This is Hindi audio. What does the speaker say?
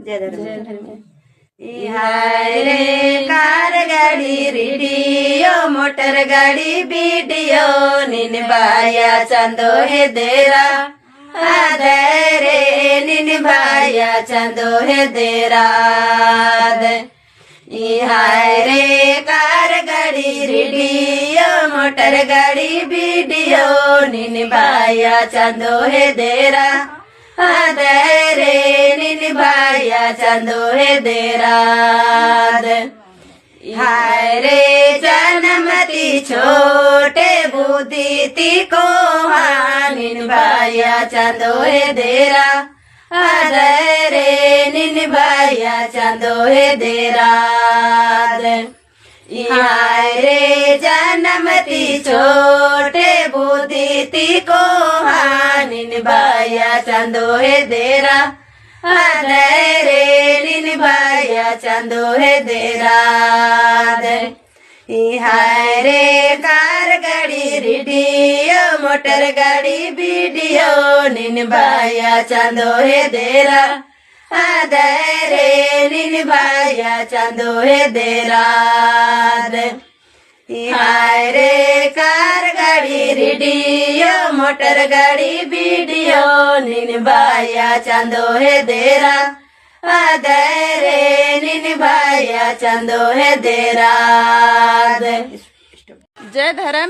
जय धर्म। हाय रे कार गाड़ी रेडियो मोटर गाड़ी वीडियो निभाया चंदो है देरा आदे रे निभाया चंदो है देरा। हाय रे कार गाड़ी रेडियो मोटर गाड़ी वीडियो निभाया चंदो है देरा आदे रे निभाया चंदो है देरा। हाय रे जनमती छोटे बुद्धि ती को निभाया चंदो है देरा आदे रे निभाया चंदो है देरा। हाय रे जनमती छोटे बुद्धि ती को निभाया चंदो है देरा आदे रे निभाया चंदो है देरा। हाय रे कार गाड़ी रेडियो मोटर गाड़ी वीडियो निभाया चंदो है देरा आदे रे निभाया चंदो है देरा। हाय रे कार गाड़ी रेडियो मोटर गाड़ी वीडियो निभाया चंदो है देरा आदे रे निभाया चंदो है देरा। जय धर्म।